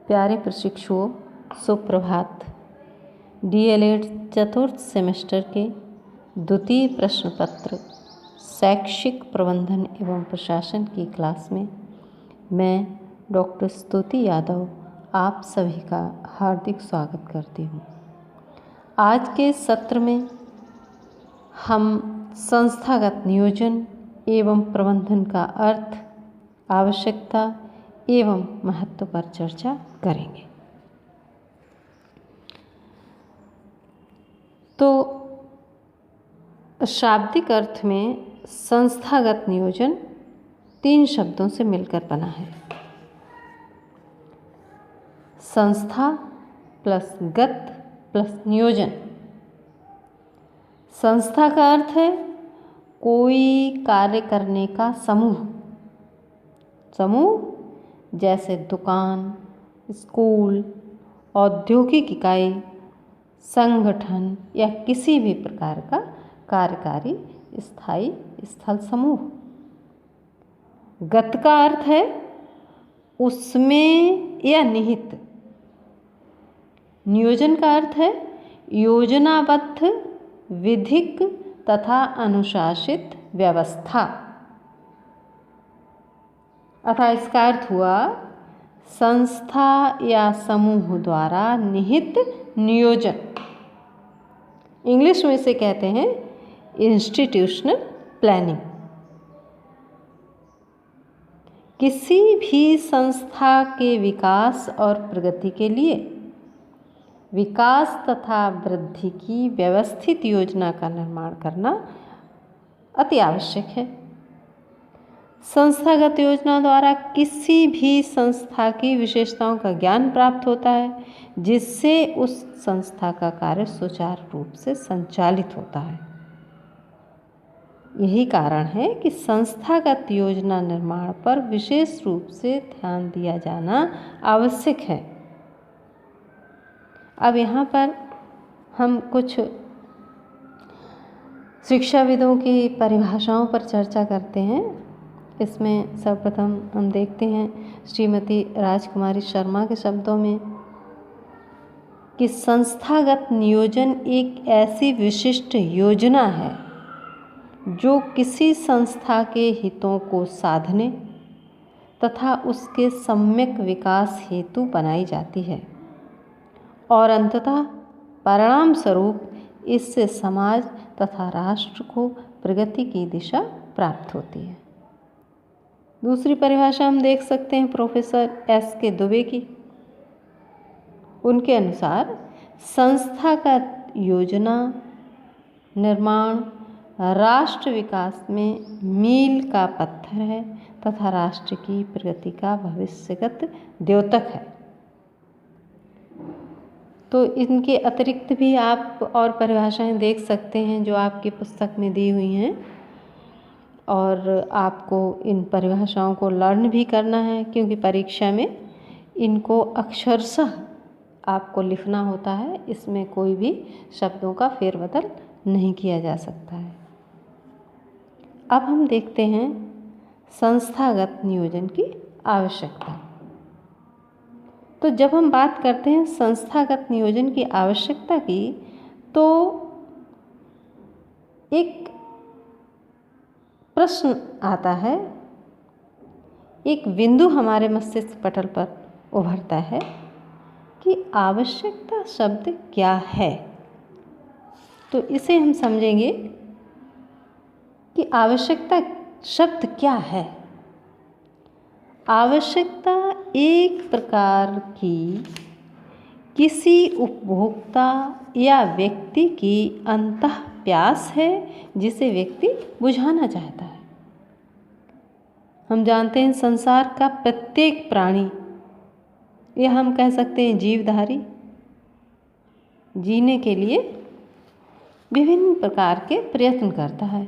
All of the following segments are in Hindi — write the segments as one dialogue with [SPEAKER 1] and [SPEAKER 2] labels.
[SPEAKER 1] प्यारे प्रशिक्षुओं, सुप्रभात। डीएलएड चतुर्थ सेमेस्टर के द्वितीय प्रश्न पत्र शैक्षिक प्रबंधन एवं प्रशासन की क्लास में मैं डॉक्टर स्तुति यादव आप सभी का हार्दिक स्वागत करती हूँ। आज के सत्र में हम संस्थागत नियोजन एवं प्रबंधन का अर्थ, आवश्यकता एवं महत्व पर चर्चा करेंगे। तो शाब्दिक अर्थ में संस्थागत नियोजन 3 शब्दों से मिलकर बना है। संस्था प्लस गत प्लस नियोजन। संस्था का अर्थ है कोई कार्य करने का समूह जैसे दुकान, स्कूल, औद्योगिक इकाई, संगठन या किसी भी प्रकार का कार्यकारी स्थायी स्थल समूह। गत का अर्थ है उसमें या निहित। नियोजन का अर्थ है योजनाबद्ध, विधिक तथा अनुशासित व्यवस्था। अतः इसका अर्थ हुआ संस्था या समूह द्वारा निहित नियोजन। इंग्लिश में इसे कहते हैं इंस्टीट्यूशनल प्लानिंग। किसी भी संस्था के विकास और प्रगति के लिए विकास तथा वृद्धि की व्यवस्थित योजना का निर्माण करना अति आवश्यक है। संस्थागत योजना द्वारा किसी भी संस्था की विशेषताओं का ज्ञान प्राप्त होता है, जिससे उस संस्था का कार्य सुचारू रूप से संचालित होता है। यही कारण है कि संस्थागत योजना निर्माण पर विशेष रूप से ध्यान दिया जाना आवश्यक है। अब यहाँ पर हम कुछ शिक्षाविदों की परिभाषाओं पर चर्चा करते हैं। इसमें सर्वप्रथम हम देखते हैं श्रीमती राजकुमारी शर्मा के शब्दों में कि संस्थागत नियोजन एक ऐसी विशिष्ट योजना है जो किसी संस्था के हितों को साधने तथा उसके सम्यक विकास हेतु बनाई जाती है और अंततः परिणाम स्वरूप इससे समाज तथा राष्ट्र को प्रगति की दिशा प्राप्त होती है। दूसरी परिभाषा हम देख सकते हैं प्रोफेसर S.K. दुबे की। उनके अनुसार संस्थागत योजना निर्माण राष्ट्र विकास में मील का पत्थर है तथा राष्ट्र की प्रगति का भविष्यगत द्योतक है। तो इनके अतिरिक्त भी आप और परिभाषाएं देख सकते हैं जो आपकी पुस्तक में दी हुई हैं, और आपको इन परिभाषाओं को लर्न भी करना है, क्योंकि परीक्षा में इनको अक्षरशः आपको लिखना होता है। इसमें कोई भी शब्दों का फेरबदल नहीं किया जा सकता है। अब हम देखते हैं संस्थागत नियोजन की आवश्यकता। तो जब हम बात करते हैं संस्थागत नियोजन की आवश्यकता की, तो एक प्रश्न आता है, एक बिंदु हमारे मस्तिष्क पटल पर उभरता है कि आवश्यकता शब्द क्या है। तो इसे हम समझेंगे कि आवश्यकता शब्द क्या है। आवश्यकता एक प्रकार की किसी उपभोक्ता या व्यक्ति की अंतः प्यास है जिसे व्यक्ति बुझाना चाहता है। हम जानते हैं संसार का प्रत्येक प्राणी, या हम कह सकते हैं जीवधारी, जीने के लिए विभिन्न प्रकार के प्रयत्न करता है।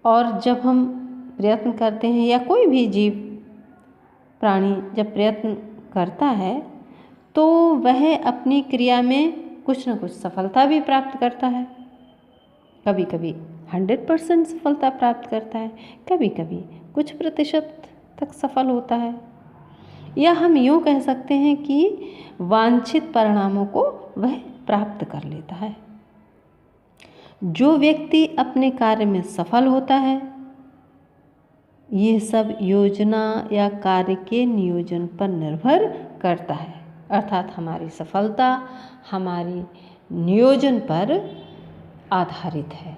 [SPEAKER 1] और जब हम प्रयत्न करते हैं या कोई भी जीव प्राणी जब प्रयत्न करता है तो वह अपनी क्रिया में कुछ न कुछ सफलता भी प्राप्त करता है। कभी कभी 100% सफलता प्राप्त करता है, कभी कभी कुछ प्रतिशत तक सफल होता है। या हम यूँ कह सकते हैं कि वांछित परिणामों को वह प्राप्त कर लेता है। जो व्यक्ति अपने कार्य में सफल होता है, ये सब योजना या कार्य के नियोजन पर निर्भर करता है। अर्थात हमारी सफलता हमारी नियोजन पर आधारित है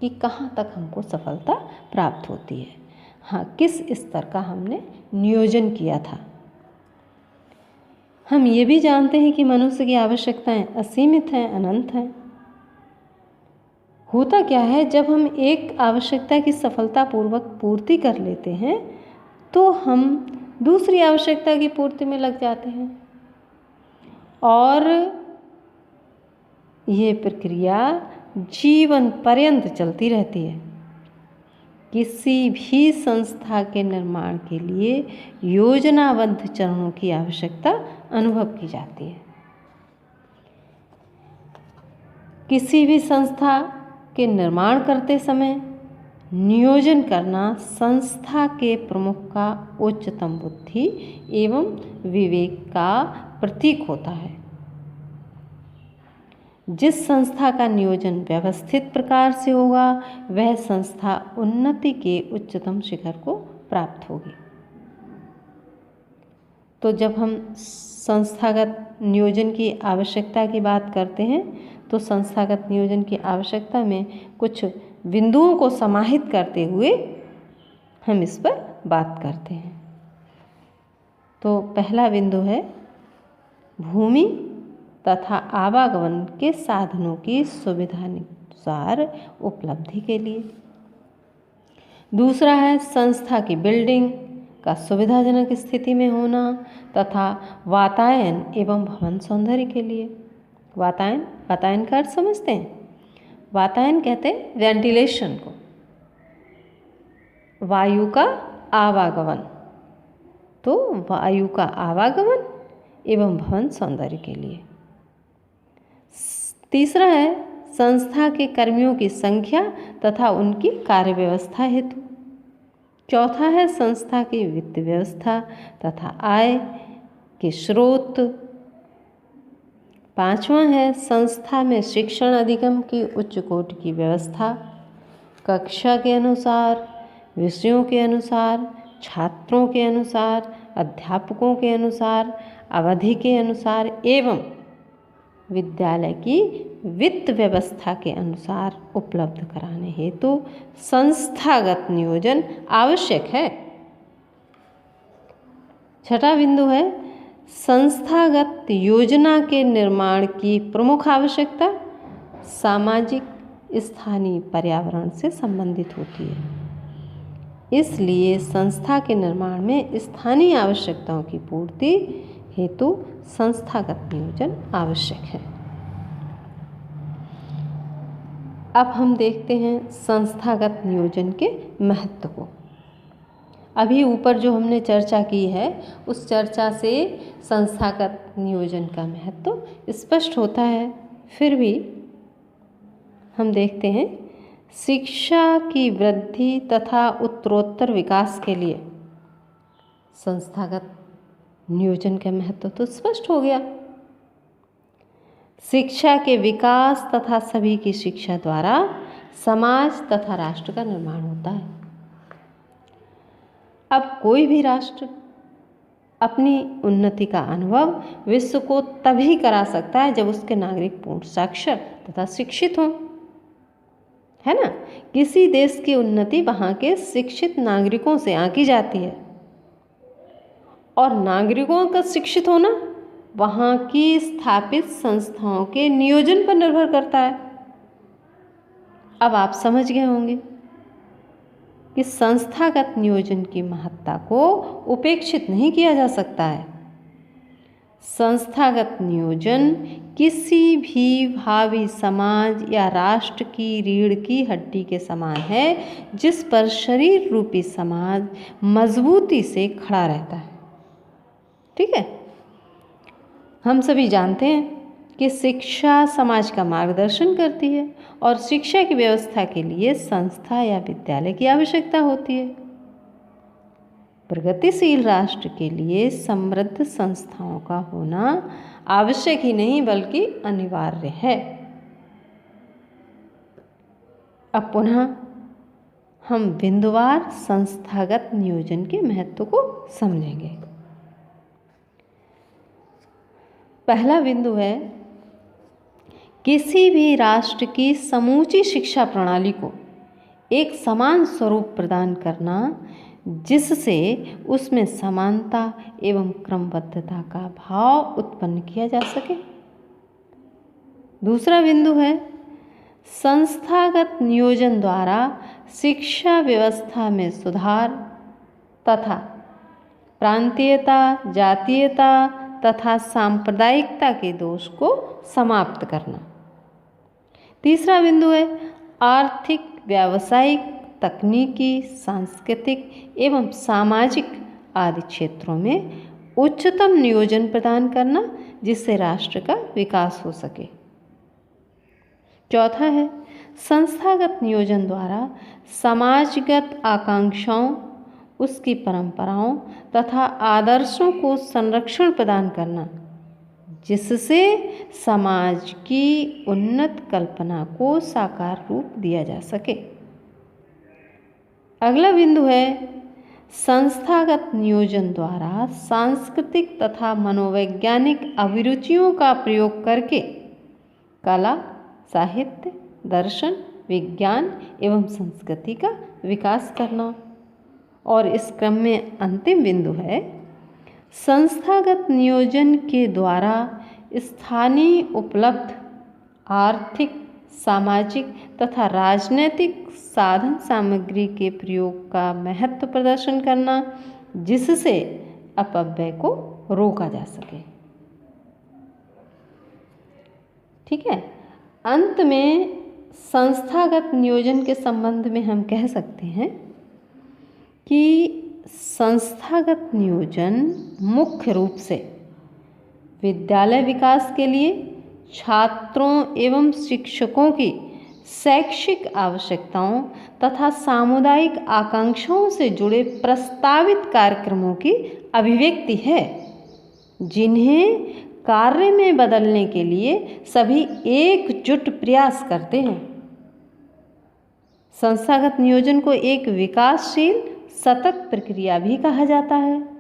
[SPEAKER 1] कि कहाँ तक हमको सफलता प्राप्त होती है। हाँ, किस स्तर का हमने नियोजन किया था। हम ये भी जानते हैं कि मनुष्य की आवश्यकताएं असीमित हैं, अनंत हैं। होता क्या है, जब हम एक आवश्यकता की सफलतापूर्वक पूर्ति कर लेते हैं तो हम दूसरी आवश्यकता की पूर्ति में लग जाते हैं और ये प्रक्रिया जीवन पर्यंत चलती रहती है। किसी भी संस्था के निर्माण के लिए योजनाबद्ध चरणों की आवश्यकता अनुभव की जाती है। किसी भी संस्था के निर्माण करते समय नियोजन करना संस्था के प्रमुख का उच्चतम बुद्धि एवं विवेक का प्रतीक होता है। जिस संस्था का नियोजन व्यवस्थित प्रकार से होगा वह संस्था उन्नति के उच्चतम शिखर को प्राप्त होगी। तो जब हम संस्थागत नियोजन की आवश्यकता की बात करते हैं तो संस्थागत नियोजन की आवश्यकता में कुछ बिंदुओं को समाहित करते हुए हम इस पर बात करते हैं। तो पहला बिंदु है भूमि तथा आवागमन के साधनों की सुविधानुसार उपलब्धि के लिए। दूसरा है संस्था की बिल्डिंग का सुविधाजनक स्थिति में होना तथा वातायन एवं भवन सौंदर्य के लिए। वातायन का अर्थ समझते हैं? वातायन कहते हैं वेंटिलेशन को, वायु का आवागमन। तो वायु का आवागमन एवं भवन सौंदर्य के लिए। तीसरा है संस्था के कर्मियों की संख्या तथा उनकी कार्य व्यवस्था हेतु। चौथा है संस्था की वित्त व्यवस्था तथा आय के स्रोत। पांचवा है संस्था में शिक्षण अधिगम की उच्च कोटि की व्यवस्था, कक्षा के अनुसार, विषयों के अनुसार, छात्रों के अनुसार, अध्यापकों के अनुसार, अवधि के अनुसार एवं विद्यालय की वित्त व्यवस्था के अनुसार उपलब्ध कराने हेतु संस्थागत नियोजन आवश्यक है। छठा बिंदु है संस्थागत योजना के निर्माण की प्रमुख आवश्यकता सामाजिक स्थानीय पर्यावरण से संबंधित होती है। इसलिए संस्था के निर्माण में स्थानीय आवश्यकताओं की पूर्ति हेतु संस्थागत नियोजन आवश्यक है। अब हम देखते हैं संस्थागत नियोजन के महत्व को। अभी ऊपर जो हमने चर्चा की है उस चर्चा से संस्थागत नियोजन का महत्व स्पष्ट होता है। फिर भी हम देखते हैं शिक्षा की वृद्धि तथा उत्तरोत्तर विकास के लिए संस्थागत नियोजन का महत्व तो स्पष्ट हो गया। शिक्षा के विकास तथा सभी की शिक्षा द्वारा समाज तथा राष्ट्र का निर्माण होता है। अब कोई भी राष्ट्र अपनी उन्नति का अनुभव विश्व को तभी करा सकता है जब उसके नागरिक पूर्ण साक्षर तथा शिक्षित हों, है ना। किसी देश की उन्नति वहाँ के शिक्षित नागरिकों से आंकी जाती है और नागरिकों का शिक्षित होना वहाँ की स्थापित संस्थाओं के नियोजन पर निर्भर करता है। अब आप समझ गए होंगे कि संस्थागत नियोजन की महत्ता को उपेक्षित नहीं किया जा सकता है। संस्थागत नियोजन किसी भी भावी समाज या राष्ट्र की रीढ़ की हड्डी के समान है जिस पर शरीर रूपी समाज मजबूती से खड़ा रहता है। ठीक है, हम सभी जानते हैं कि शिक्षा समाज का मार्गदर्शन करती है और शिक्षा की व्यवस्था के लिए संस्था या विद्यालय की आवश्यकता होती है। प्रगतिशील राष्ट्र के लिए समृद्ध संस्थाओं का होना आवश्यक ही नहीं बल्कि अनिवार्य है। अब पुनः हम बिंदुवार संस्थागत नियोजन के महत्व को समझेंगे। पहला बिंदु है, किसी भी राष्ट्र की समूची शिक्षा प्रणाली को एक समान स्वरूप प्रदान करना जिससे उसमें समानता एवं क्रमबद्धता का भाव उत्पन्न किया जा सके। दूसरा बिंदु है, संस्थागत नियोजन द्वारा शिक्षा व्यवस्था में सुधार तथा प्रांतीयता, जातीयता तथा सांप्रदायिकता के दोष को समाप्त करना। तीसरा बिंदु है, आर्थिक, व्यावसायिक, तकनीकी, सांस्कृतिक एवं सामाजिक आदि क्षेत्रों में उच्चतम नियोजन प्रदान करना जिससे राष्ट्र का विकास हो सके। चौथा है, संस्थागत नियोजन द्वारा समाजगत आकांक्षाओं, उसकी परंपराओं तथा आदर्शों को संरक्षण प्रदान करना जिससे समाज की उन्नत कल्पना को साकार रूप दिया जा सके। अगला बिंदु है, संस्थागत नियोजन द्वारा सांस्कृतिक तथा मनोवैज्ञानिक अभिरुचियों का प्रयोग करके कला, साहित्य, दर्शन, विज्ञान एवं संस्कृति का विकास करना। और इस क्रम में अंतिम बिंदु है, संस्थागत नियोजन के द्वारा स्थानीय उपलब्ध आर्थिक, सामाजिक तथा राजनैतिक साधन सामग्री के प्रयोग का महत्व प्रदर्शन करना जिससे अपव्यय को रोका जा सके। ठीक है। अंत में संस्थागत नियोजन के संबंध में हम कह सकते हैं कि संस्थागत नियोजन मुख्य रूप से विद्यालय विकास के लिए छात्रों एवं शिक्षकों की शैक्षिक आवश्यकताओं तथा सामुदायिक आकांक्षाओं से जुड़े प्रस्तावित कार्यक्रमों की अभिव्यक्ति है जिन्हें कार्य में बदलने के लिए सभी एकजुट प्रयास करते हैं। संस्थागत नियोजन को एक विकासशील सतत प्रक्रिया भी कहा जाता है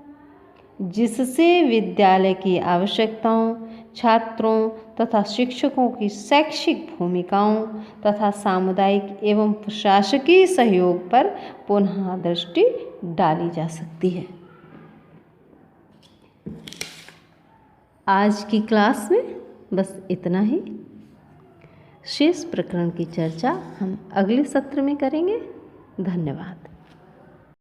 [SPEAKER 1] जिससे विद्यालय की आवश्यकताओं, छात्रों तथा शिक्षकों की शैक्षिक भूमिकाओं तथा सामुदायिक एवं प्रशासकीय सहयोग पर पुनः दृष्टि डाली जा सकती है। आज की क्लास में बस इतना ही। शेष प्रकरण की चर्चा हम अगले सत्र में करेंगे। धन्यवाद।